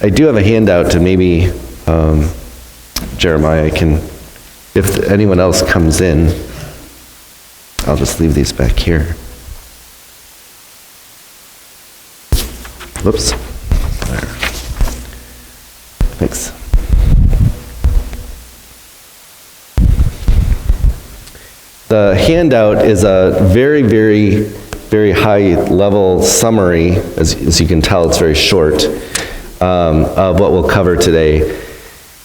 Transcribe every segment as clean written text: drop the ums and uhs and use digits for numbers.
I do have a handout to maybe Jeremiah can, if anyone else comes in, I'll just leave these back here. Whoops. There. Thanks. The handout is a very, very, very high level summary, as you can tell it's very short, of what we'll cover today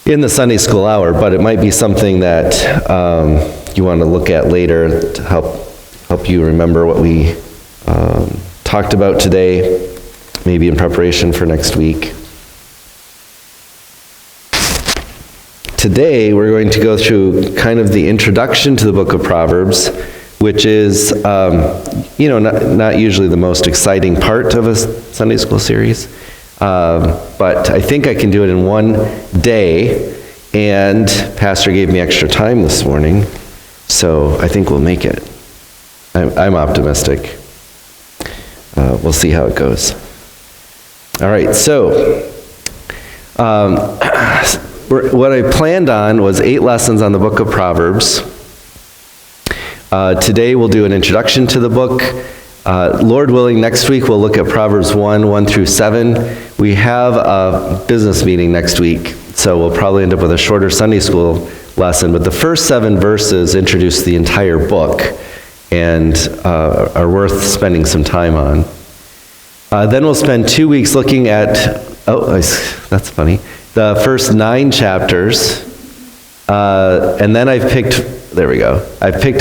in the Sunday school hour, but it might be something that you want to look at later to help you remember what we talked about today, maybe in preparation for next week. Today, we're going to go through kind of the introduction to the book of Proverbs, which is, not usually the most exciting part of a Sunday school series, but I think I can do it in one day, and Pastor gave me extra time this morning, so I think we'll make it. I'm optimistic. We'll see how it goes. All right, so what I planned on was 8 lessons on the book of Proverbs. Today we'll do an introduction to the book. Lord willing, next week we'll look at Proverbs 1 through 7. We have a business meeting next week, so we'll probably end up with a shorter Sunday school lesson, but the first 7 verses introduce the entire book and are worth spending some time on. Then we'll spend 2 weeks looking at, that's funny, the first 9 chapters, and then I've picked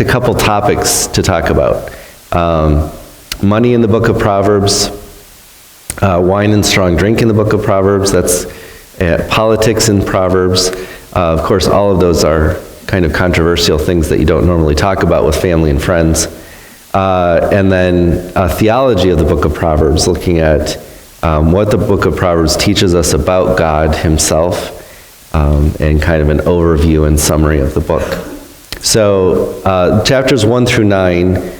a couple topics to talk about. Money in the book of Proverbs, wine and strong drink in the book of Proverbs, that's politics in Proverbs. Of course, all of those are kind of controversial things that you don't normally talk about with family and friends. And then theology of the book of Proverbs, looking at what the book of Proverbs teaches us about God himself, and kind of an overview and summary of the book. So chapters 1 through 9,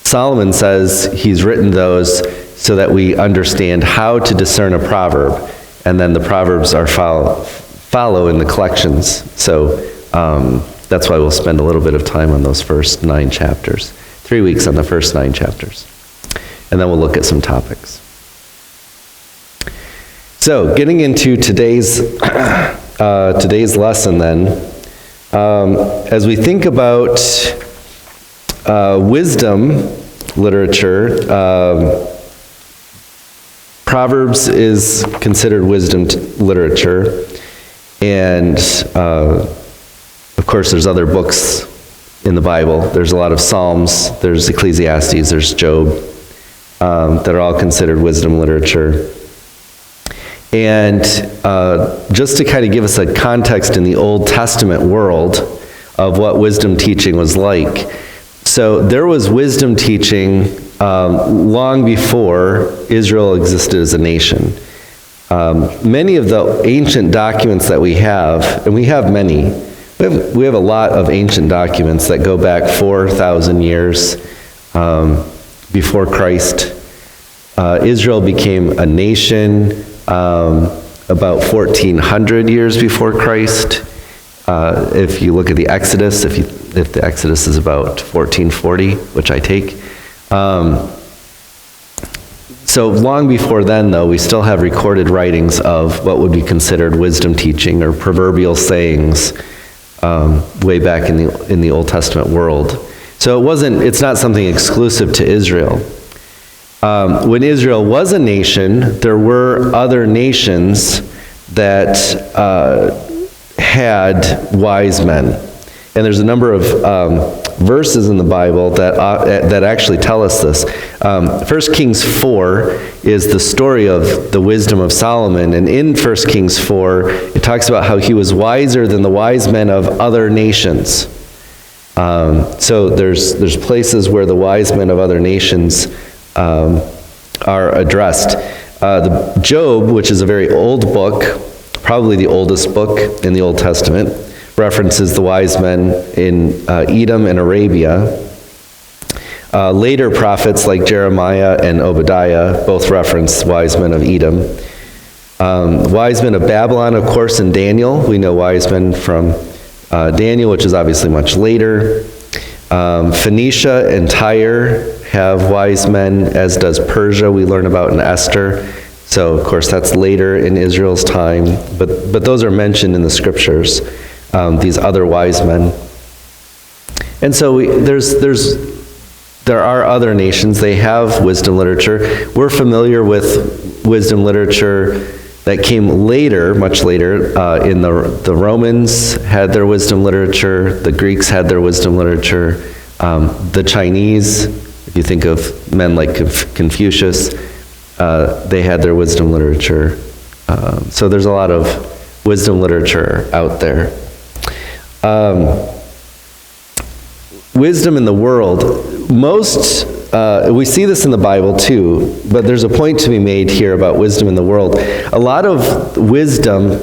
Solomon says he's written those so that we understand how to discern a proverb, and then the proverbs are follow in the collections. So that's why we'll spend a little bit of time on those first 9 chapters. 3 weeks on the first 9 chapters. And then we'll look at some topics. So, getting into today's lesson then, as we think about wisdom literature, Proverbs is considered wisdom literature, and of course there's other books in the Bible. There's a lot of Psalms, there's Ecclesiastes, there's Job, that are all considered wisdom literature. And just to kind of give us a context in the Old Testament world of what wisdom teaching was like. So there was wisdom teaching long before Israel existed as a nation. Many of the ancient documents that we have, and we have many, we have a lot of ancient documents that go back 4,000 years before Christ. Israel became a nation about 1,400 years before Christ. If you look at the Exodus, if the Exodus is about 1440, which I take. So long before then, though, we still have recorded writings of what would be considered wisdom teaching or proverbial sayings way back in the Old Testament world. So it's not something exclusive to Israel. When Israel was a nation, there were other nations that had wise men. And there's a number of verses in the Bible that actually tell us this. 1 Kings 4 is the story of the wisdom of Solomon. And in 1 Kings 4, it talks about how he was wiser than the wise men of other nations. So there's places where the wise men of other nations are addressed. The Job, which is a very old book, probably the oldest book in the Old Testament, references the wise men in Edom and Arabia. Later prophets like Jeremiah and Obadiah both reference wise men of Edom. Wise men of Babylon, of course, in Daniel. We know wise men from Daniel, which is obviously much later. Phoenicia and Tyre have wise men, as does Persia, we learn about in Esther. So, of course, that's later in Israel's time. But those are mentioned in the scriptures, these other wise men. And so there are other nations. They have wisdom literature. We're familiar with wisdom literature that came later, much later. In the Romans had their wisdom literature. The Greeks had their wisdom literature. The Chinese, if you think of men like Confucius, they had their wisdom literature. So there's a lot of wisdom literature out there. Wisdom in the world. We see this in the Bible too, but there's a point to be made here about wisdom in the world. A lot of wisdom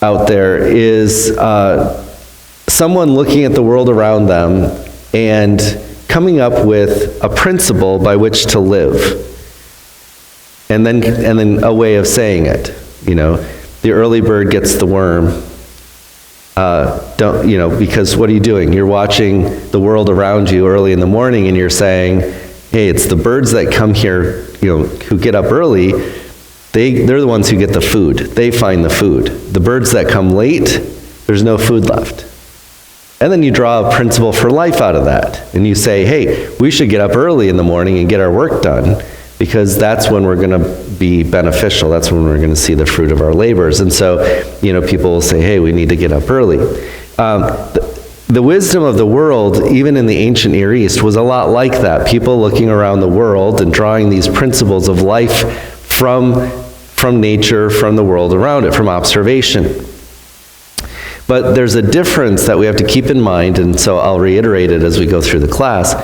out there is someone looking at the world around them and coming up with a principle by which to live. And then a way of saying it. You know, the early bird gets the worm. Because what are you doing? You're watching the world around you early in the morning and you're saying, hey, it's the birds that come here, who get up early, they're the ones who get the food. They find the food. The birds that come late, there's no food left. And then you draw a principle for life out of that. And you say, hey, we should get up early in the morning and get our work done, because that's when we're going to be beneficial. That's when we're going to see the fruit of our labors. And so, people will say, hey, we need to get up early. The wisdom of the world, even in the ancient Near East, was a lot like that. People looking around the world and drawing these principles of life from nature, from the world around it, from observation. But there's a difference that we have to keep in mind, and so I'll reiterate it as we go through the class,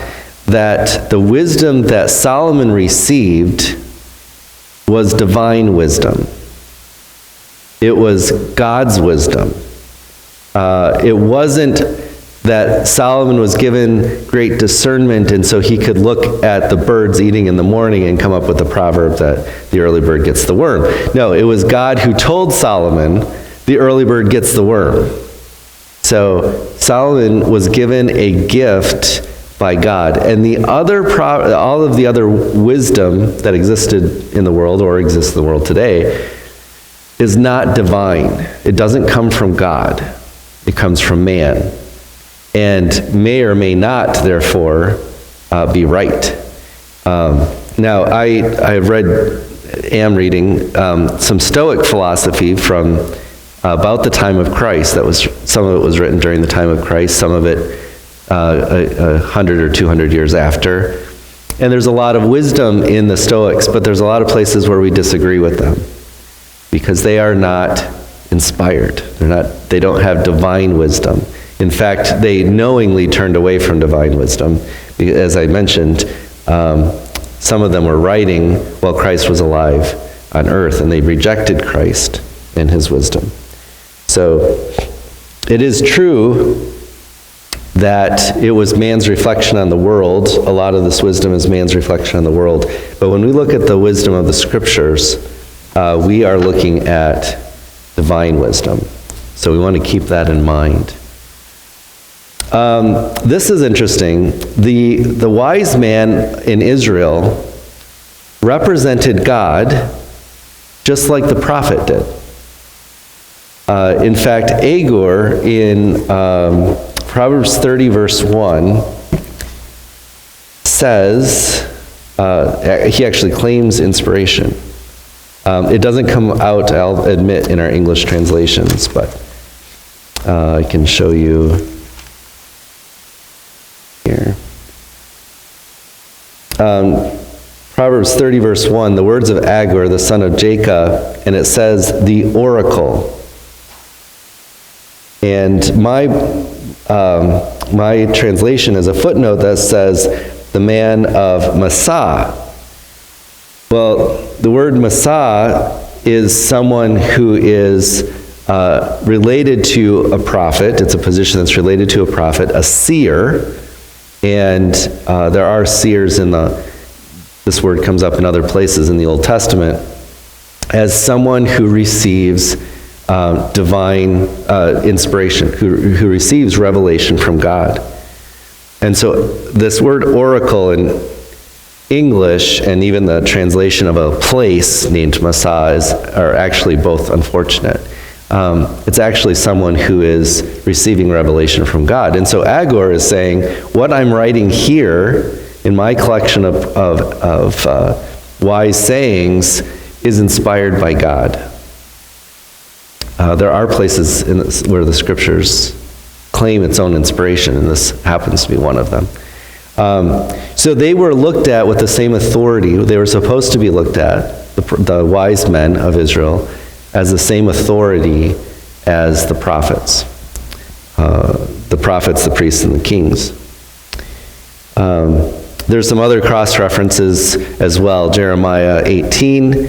that the wisdom that Solomon received was divine wisdom. It was God's wisdom. It wasn't that Solomon was given great discernment and so he could look at the birds eating in the morning and come up with the proverb that the early bird gets the worm. No, it was God who told Solomon, the early bird gets the worm. So Solomon was given a gift by God. And all of the other wisdom that existed in the world or exists in the world today is not divine. It doesn't come from God. It comes from man. And may or may not, therefore, be right. Now, I am reading some Stoic philosophy from about the time of Christ. Some of it was written during the time of Christ, some of it 100 or 200 years after. And there's a lot of wisdom in the Stoics, but there's a lot of places where we disagree with them because they are not inspired. They don't have divine wisdom. In fact, they knowingly turned away from divine wisdom. As I mentioned, some of them were writing while Christ was alive on earth, and they rejected Christ and his wisdom. So it is true that it was man's reflection on the world. A lot of this wisdom is man's reflection on the world. But when we look at the wisdom of the scriptures, we are looking at divine wisdom. So we want to keep that in mind. This is interesting. The wise man in Israel represented God just like the prophet did. In fact, Agur in Proverbs 30 verse 1 says, he actually claims inspiration. It doesn't come out, I'll admit, in our English translations, but I can show you here. Proverbs 30 verse 1, the words of Agur, the son of Jacob, and it says, the oracle. And my translation is a footnote that says, the man of Massah. Well, the word Massah is someone who is related to a prophet. It's a position that's related to a prophet, a seer. And there are seers this word comes up in other places in the Old Testament. as someone who receives divine inspiration, who receives revelation from God. And so this word oracle in English and even the translation of a place named Massah are actually both unfortunate. It's actually someone who is receiving revelation from God. And so Agur is saying, what I'm writing here in my collection of wise sayings is inspired by God. There are places where the scriptures claim its own inspiration, and this happens to be one of them. So they were looked at with the same authority. They were supposed to be looked at, the wise men of Israel, as the same authority as the prophets. The prophets, the priests, and the kings. There's some other cross-references as well. Jeremiah 18,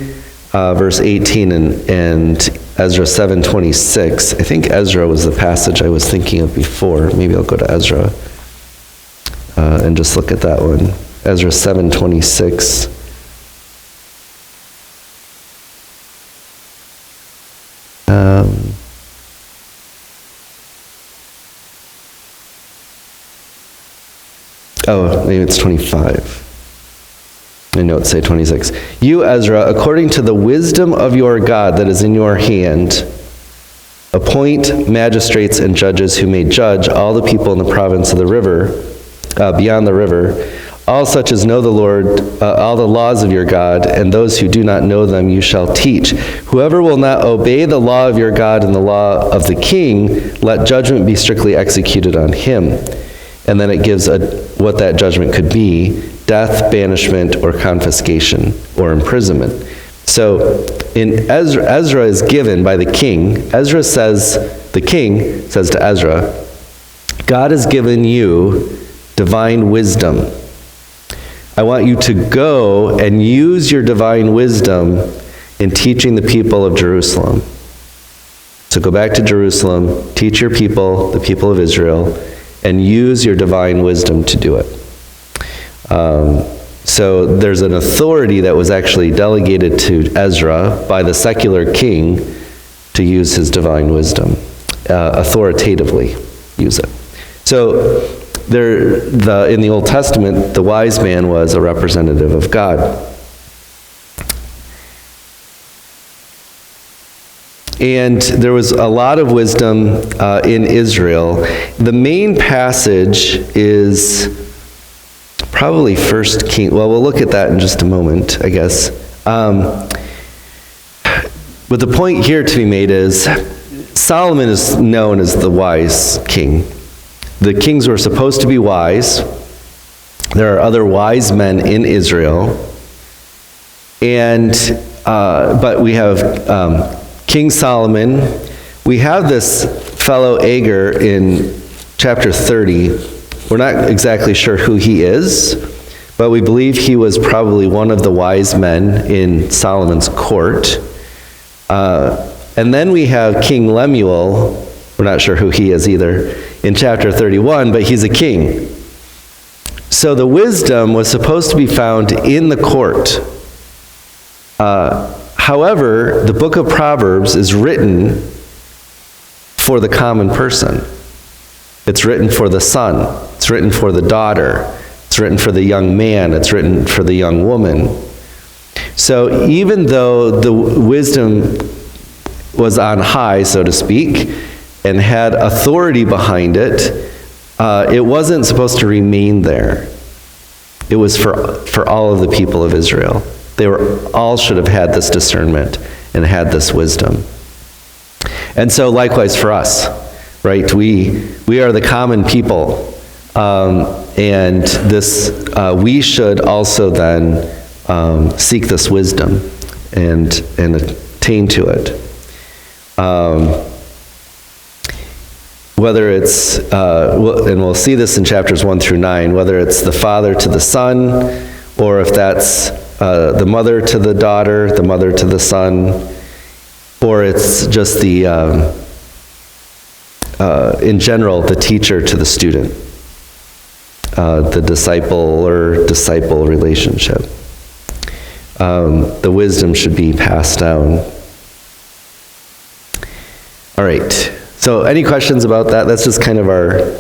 verse 18, and Ezra 7:26. I think Ezra was the passage I was thinking of before. Maybe I'll go to Ezra and just look at that one. Ezra 7:26. Oh, maybe it's 25. I know it say 26. You, Ezra, according to the wisdom of your God that is in your hand, appoint magistrates and judges who may judge all the people in the province of the river, beyond the river, all such as know the Lord, all the laws of your God, and those who do not know them you shall teach. Whoever will not obey the law of your God and the law of the king, let judgment be strictly executed on him. And then it gives what that judgment could be: death, banishment, or confiscation, or imprisonment. So in Ezra is given by the king. The king says to Ezra, God has given you divine wisdom. I want you to go and use your divine wisdom in teaching the people of Jerusalem. So go back to Jerusalem, teach your people, the people of Israel, and use your divine wisdom to do it. So there's an authority that was actually delegated to Ezra by the secular king to use his divine wisdom, authoritatively use it. So in the Old Testament, the wise man was a representative of God. And there was a lot of wisdom in Israel. The main passage is probably 1 Kings. Well, we'll look at that in just a moment, I guess. But the point here to be made is Solomon is known as the wise king. The kings were supposed to be wise. There are other wise men in Israel. But we have King Solomon. We have this fellow Agur in chapter 30. We're not exactly sure who he is, but we believe he was probably one of the wise men in Solomon's court. And then we have King Lemuel. We're not sure who he is either in chapter 31, but he's a king. So the wisdom was supposed to be found in the court. However, the book of Proverbs is written for the common person. It's written for the son. It's written for the daughter. It's written for the young man. It's written for the young woman. So even though the wisdom was on high, so to speak, and had authority behind it, it wasn't supposed to remain there. It was for all of the people of Israel. All should have had this discernment and had this wisdom. And so likewise for us, right? We are the common people. And we should also then seek this wisdom and attain to it. Whether it's, and we'll see this in chapters 1 through 9, whether it's the father to the son, or if that's the mother to the daughter, the mother to the son, or it's just in general, the teacher to the student, the disciple relationship. the wisdom should be passed down. All right, so any questions about that? That's just kind of our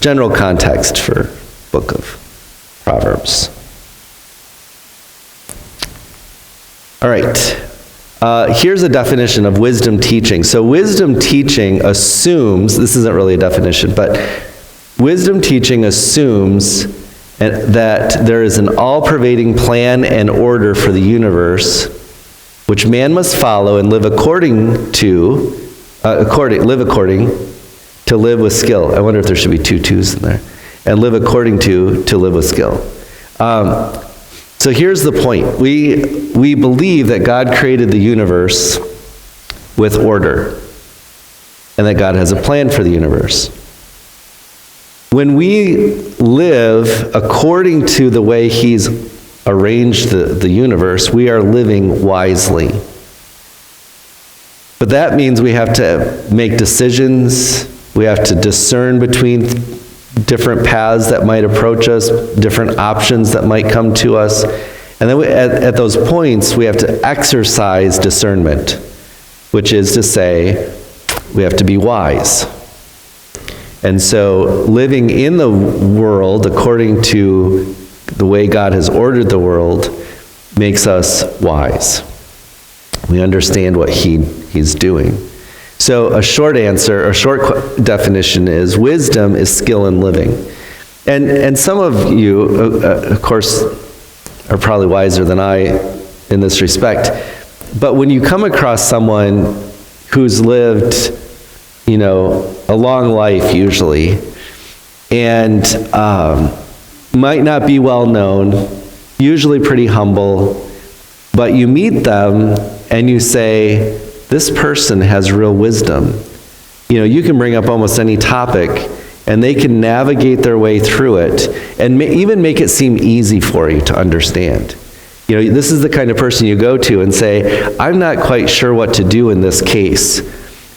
general context for book of Proverbs. All right, here's a definition of wisdom teaching. So wisdom teaching assumes, this isn't really a definition, but wisdom teaching assumes that there is an all-pervading plan and order for the universe, which man must follow and live according to live with skill. I wonder if there should be two twos in there. And live according to live with skill. So here's the point. We believe that God created the universe with order, and that God has a plan for the universe. When we live according to the way He's arranged the universe, we are living wisely. But that means we have to make decisions, we have to discern between different paths that might approach us, different options that might come to us. And then at those points, we have to exercise discernment, which is to say, we have to be wise. And so living in the world according to the way God has ordered the world makes us wise. We understand what He's doing. So a short answer, a short definition is wisdom is skill in living. And some of you, of course, are probably wiser than I in this respect. But when you come across someone who's lived, a long life usually, and might not be well known, usually pretty humble, but you meet them and you say, this person has real wisdom. You can bring up almost any topic and they can navigate their way through it and even make it seem easy for you to understand. This is the kind of person you go to and say, I'm not quite sure what to do in this case.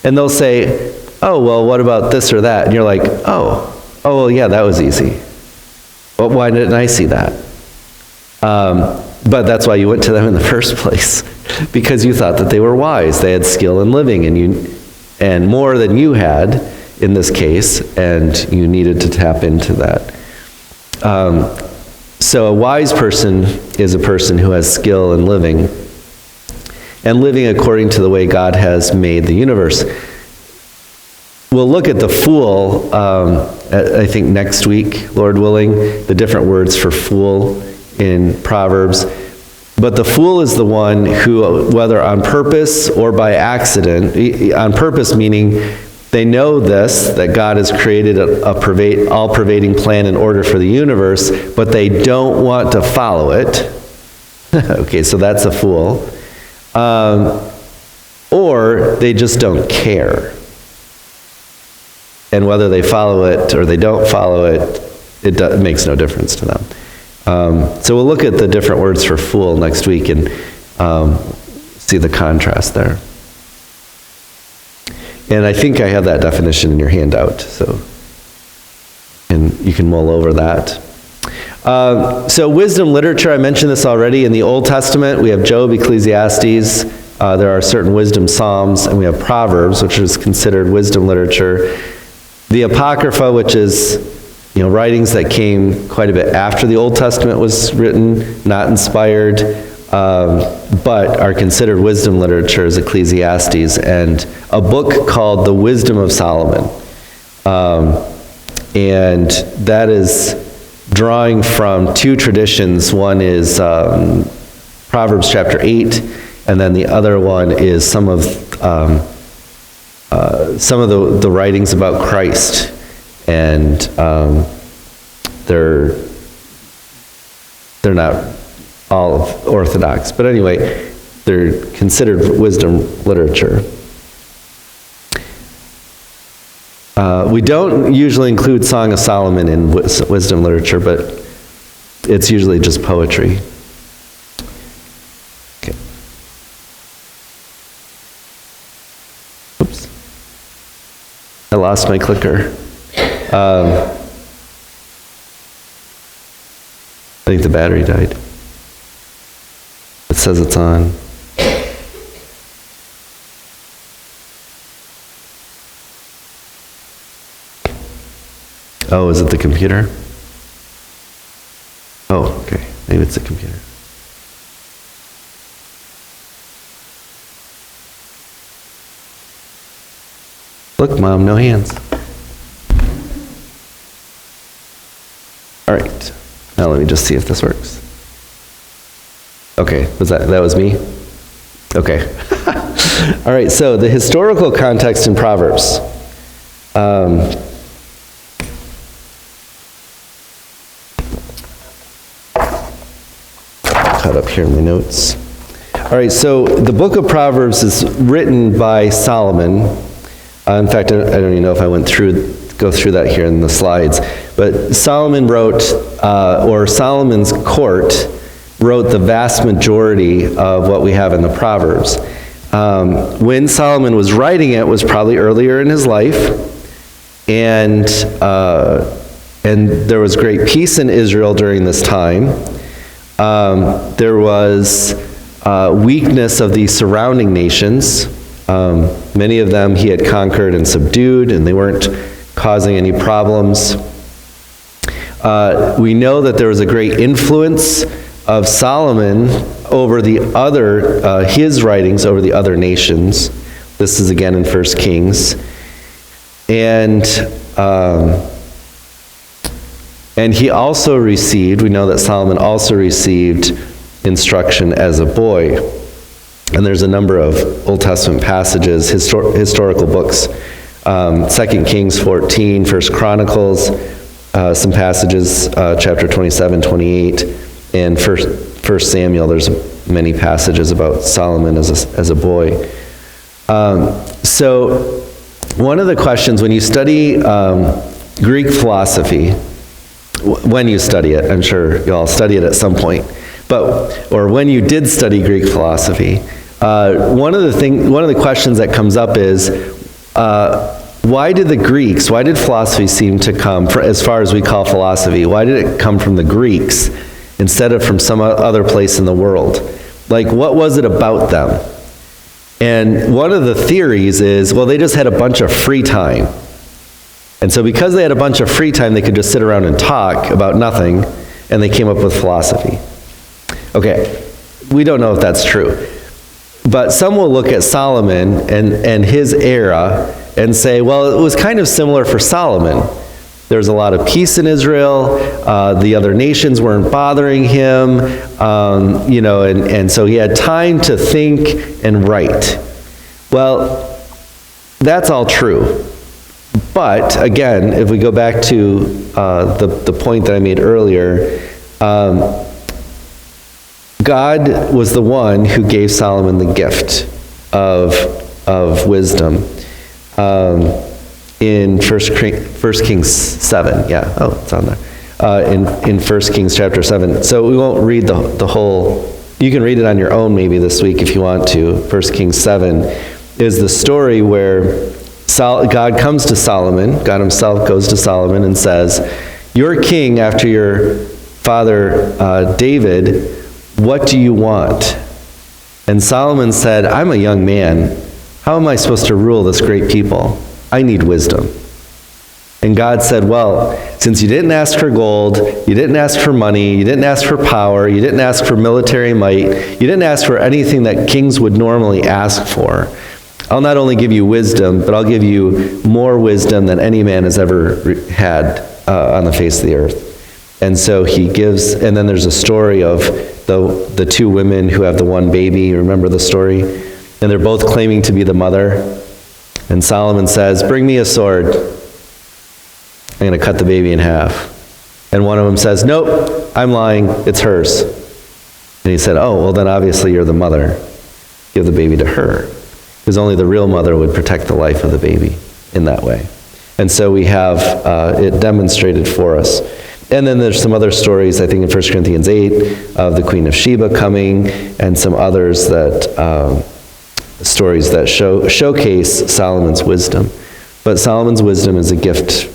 And they'll say, oh, well, what about this or that? And you're like, oh, well, yeah, that was easy. Well, why didn't I see that? But that's why you went to them in the first place, because you thought that they were wise. They had skill in living, and more than you had in this case, and you needed to tap into that. So a wise person is a person who has skill in living, and living according to the way God has made the universe. We'll look at the fool, I think next week, Lord willing, the different words for fool in Proverbs. But the fool is the one who, whether on purpose or by accident, on purpose meaning they know this, that God has created a all-pervading plan and order for the universe, but they don't want to follow it. Okay, so that's a fool. Or they just don't care. And whether they follow it or they don't follow it, it makes no difference to them. So we'll look at the different words for fool next week and see the contrast there. And I think I have that definition in your handout, and you can mull over that. So wisdom literature, I mentioned this already. In the Old Testament, we have Job, Ecclesiastes. There are certain wisdom psalms, and we have Proverbs, which is considered wisdom literature. The Apocrypha, which is writings that came quite a bit after the Old Testament was written, not inspired, but are considered wisdom literature, is Ecclesiastes, and a book called The Wisdom of Solomon. And that is drawing from two traditions. One is Proverbs chapter 8, and then the other one is some of the writings about Christ. And they're not all orthodox, but anyway, they're considered wisdom literature. We don't usually include Song of Solomon in wisdom literature, but it's usually just poetry. Okay. Oops. I lost my clicker. I think the battery died. It says it's on. Oh, is it the computer? Oh, okay. Maybe it's the computer. Look, Mom, no hands. All right. Now let me just see if this works. Okay, that was me? Okay. All right, so the historical context in Proverbs. Cut up here in my notes. All right, so the book of Proverbs is written by Solomon. In fact, I don't even know if I go through that here in the slides. But Solomon wrote, or Solomon's court wrote the vast majority of what we have in the Proverbs. When Solomon was writing it was probably earlier in his life, and there was great peace in Israel during this time. There was weakness of the surrounding nations. Many of them he had conquered and subdued, and they weren't causing any problems. We know that there was a great influence of Solomon over the other, his writings over the other nations. This is again in 1 Kings. And he also received, we know that Solomon also received instruction as a boy. And there's a number of Old Testament passages, historical books, 2 Kings 14, 1 Chronicles, some passages, chapter 27, 28, and 1 Samuel. There's many passages about Solomon as a boy. So one of the questions when you study Greek philosophy, when you study it, I'm sure you all study it at some point, or when you did study Greek philosophy, one of the questions that comes up is, why did philosophy seem to come, as far as we call philosophy, why did it come from the Greeks instead of from some other place in the world? Like, what was it about them? And one of the theories is, well, they just had a bunch of free time. And so because they had a bunch of free time, they could just sit around and talk about nothing, and they came up with philosophy. Okay, we don't know if that's true. But some will look at Solomon and his era and say, well, it was kind of similar for Solomon. There was a lot of peace in Israel. The other nations weren't bothering him, and so he had time to think and write. Well, that's all true. But again, if we go back to the point that I made earlier, God was the one who gave Solomon the gift of wisdom. In 1 Kings 7, yeah, oh, it's on there. In 1 Kings chapter 7. So we won't read the whole, you can read it on your own maybe this week if you want to. 1 Kings 7 is the story where God comes to Solomon, God himself goes to Solomon and says, "You're king after your father David, what do you want?" And Solomon said, "I'm a young man. How am I supposed to rule this great people? I need wisdom." And God said, "Well, since you didn't ask for gold, you didn't ask for money, you didn't ask for power, you didn't ask for military might, you didn't ask for anything that kings would normally ask for, I'll not only give you wisdom, but I'll give you more wisdom than any man has ever had on the face of the earth." And so he gives, and then there's a story of the two women who have the one baby. You remember the story? And they're both claiming to be the mother. And Solomon says, "Bring me a sword. I'm going to cut the baby in half." And one of them says, "Nope, I'm lying. It's hers." And he said, "Oh, well then obviously you're the mother. Give the baby to her." Because only the real mother would protect the life of the baby in that way. And so we have it demonstrated for us. And then there's some other stories, I think in 1 Corinthians 8, of the Queen of Sheba coming, and some others that stories that showcase Solomon's wisdom. But Solomon's wisdom is a gift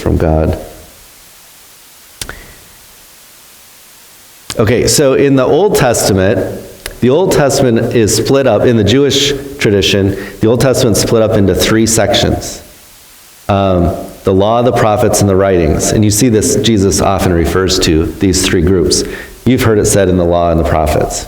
from God. Okay, so in the Old Testament is split up, in the Jewish tradition, the Old Testament is split up into three sections. The law, the prophets, and the writings. And you see this, Jesus often refers to these three groups. You've heard it said in the law and the prophets.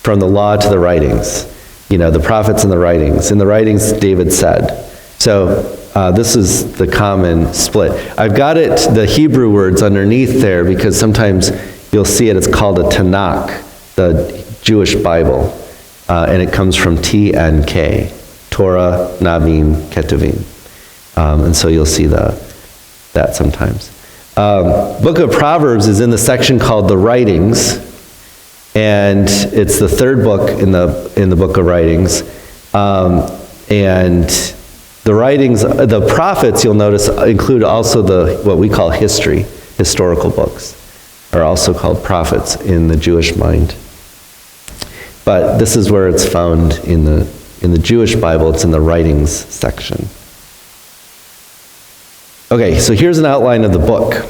From the law to the writings. The prophets and the writings. In the writings, David said. So this is the common split. I've got the Hebrew words underneath there because sometimes you'll see it. It's called a Tanakh, the Jewish Bible. And it comes from TNK, Torah, Navim, Ketuvim. And so you'll see that sometimes. Book of Proverbs is in the section called the Writings, and it's the third book in the book of Writings. And the writings, the prophets, you'll notice, include also what we call historical books, are also called prophets in the Jewish mind. But this is where it's found in the Jewish Bible. It's in the Writings section. Okay, so here's an outline of the book.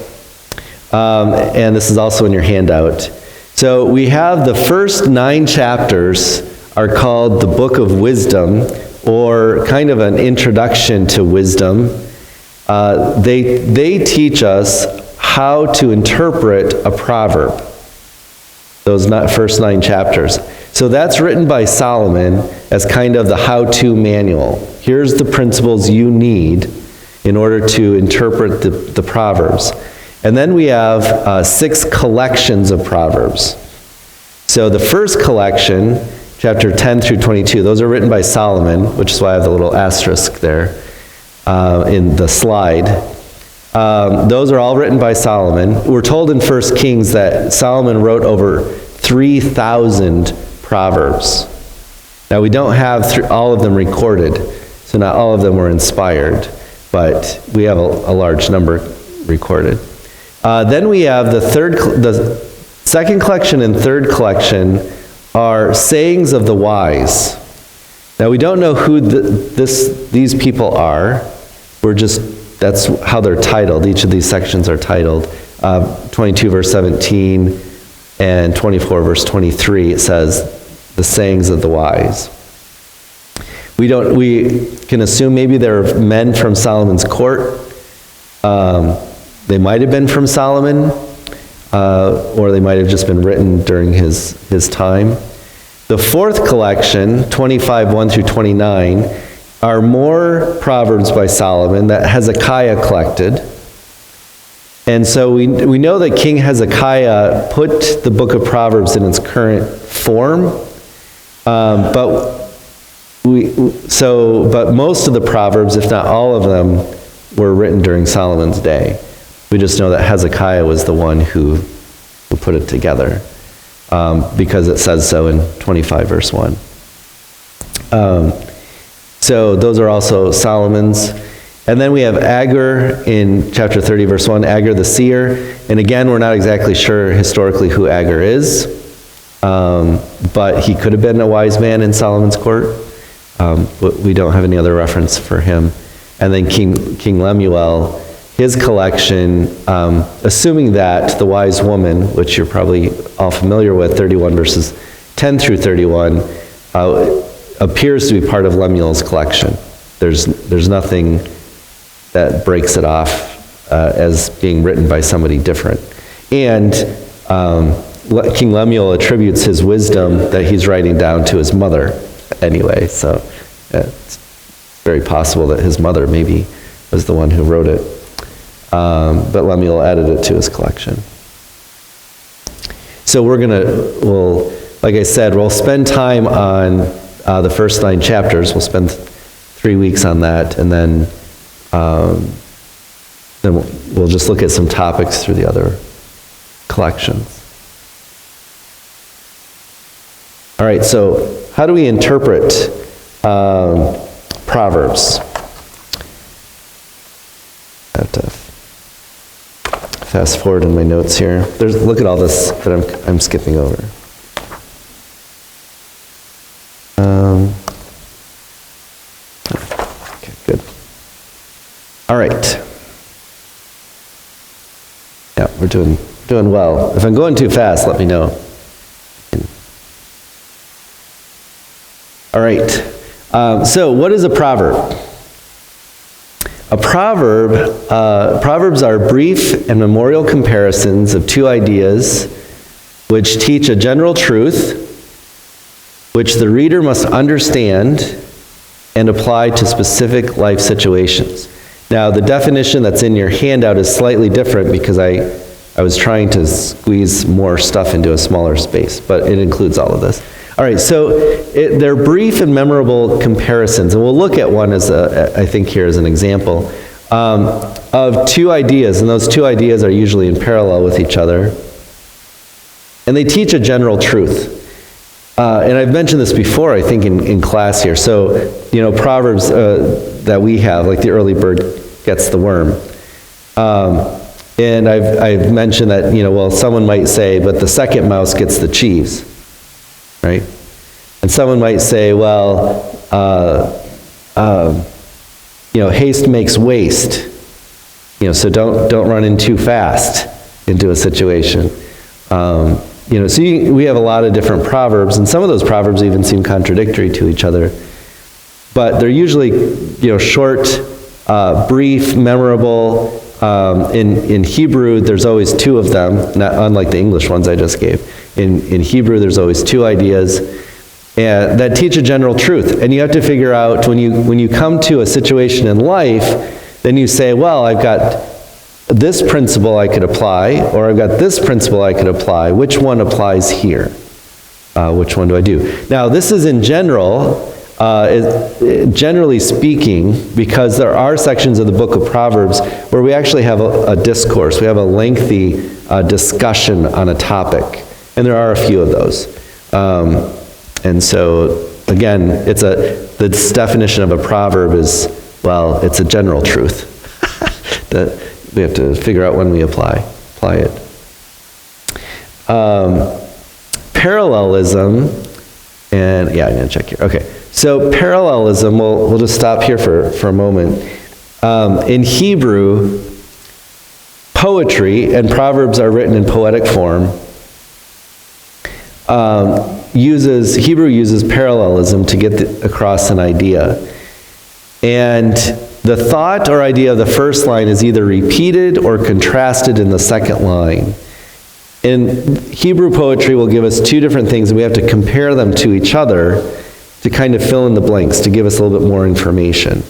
And this is also in your handout. So we have the first 9 chapters are called the Book of Wisdom, or kind of an introduction to wisdom. They teach us how to interpret a proverb, those first 9 chapters. So that's written by Solomon as kind of the how-to manual. Here's the principles you need in order to interpret the Proverbs. And then we have 6 collections of Proverbs. So the first collection, chapter 10 through 22, those are written by Solomon, which is why I have the little asterisk there in the slide. Those are all written by Solomon. We're told in 1 Kings that Solomon wrote over 3,000 Proverbs. Now we don't have all of them recorded, so not all of them were inspired, but we have a large number recorded. Then we have the second collection and third collection are sayings of the wise. Now we don't know who these people are. That's how they're titled. Each of these sections are titled. 22 verse 17 and 24 verse 23, it says the sayings of the wise. We can assume maybe they're men from Solomon's court. They might have been from Solomon, or they might have just been written during his time. The fourth collection, 25, 1 through 29, are more Proverbs by Solomon that Hezekiah collected. And so we know that King Hezekiah put the book of Proverbs in its current form, but most of the Proverbs, if not all of them, were written during Solomon's day. We just know that Hezekiah was the one who put it together, because it says so in 25 verse 1. So those are also Solomon's. And then we have Agur in chapter 30 verse 1, Agur the seer. And again, we're not exactly sure historically who Agur is, but he could have been a wise man in Solomon's court. We don't have any other reference for him. And then King Lemuel, his collection, assuming that the wise woman, which you're probably all familiar with, 31 verses 10 through 31, appears to be part of Lemuel's collection. There's nothing that breaks it off as being written by somebody different. And King Lemuel attributes his wisdom that he's writing down to his mother anyway, so it's very possible that his mother maybe was the one who wrote it. But Lemuel added it to his collection. So like I said, we'll spend time on the first 9 chapters. We'll spend 3 weeks on that, and then we'll just look at some topics through the other collections. All right, so how do we interpret Proverbs? I have to fast forward in my notes here. Look at all this that I'm skipping over. Okay, good. All right. Yeah, we're doing Doing well. If I'm going too fast, let me know. All right. So what is a proverb? Proverbs are brief and memorial comparisons of two ideas which teach a general truth, which the reader must understand and apply to specific life situations. Now, the definition that's in your handout is slightly different because I was trying to squeeze more stuff into a smaller space, but it includes all of this. All right, so they're brief and memorable comparisons, and we'll look at one as I think here as an example of two ideas, and those two ideas are usually in parallel with each other, and they teach a general truth. And I've mentioned this before, I think, in class here. So, Proverbs that we have, like the early bird gets the worm. And I've mentioned that, someone might say, but the second mouse gets the cheese, right? And someone might say, haste makes waste. So don't run in too fast into a situation. So we have a lot of different proverbs, and some of those proverbs even seem contradictory to each other. But they're usually, short, brief, memorable. In Hebrew, there's always two of them, not unlike the English ones I just gave. In Hebrew, there's always two ideas that teach a general truth. And you have to figure out, when you come to a situation in life, then you say, well, I've got this principle I could apply, or I've got this principle I could apply. Which one applies here? Which one do I do? Now, this is in general, generally speaking, because there are sections of the book of Proverbs where we actually have a discourse. We have a lengthy discussion on a topic, and there are a few of those. And so, again, the definition of a proverb is, it's a general truth that we have to figure out when we apply it. Parallelism, and I'm going to check here. Okay, so parallelism, we'll just stop here for a moment. In Hebrew, poetry, and Proverbs are written in poetic form, Hebrew uses parallelism to get across an idea. And the thought or idea of the first line is either repeated or contrasted in the second line. And Hebrew poetry will give us two different things, and we have to compare them to each other to kind of fill in the blanks, to give us a little bit more information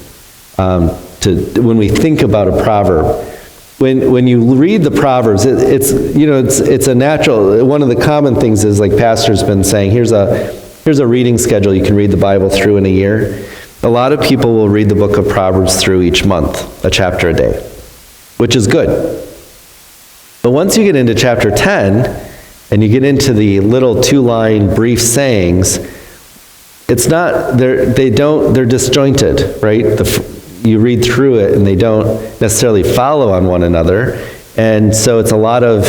when we think about a proverb. When you read the Proverbs, it's a natural. One of the common things is, like Pastor's been saying, here's a reading schedule you can read the Bible through in a year. A lot of people will read the book of Proverbs through each month, a chapter a day, which is good. But once you get into chapter 10, and you get into the little 2-line brief sayings, they're disjointed, right? You read through it, and they don't necessarily follow on one another. And so it's a lot of,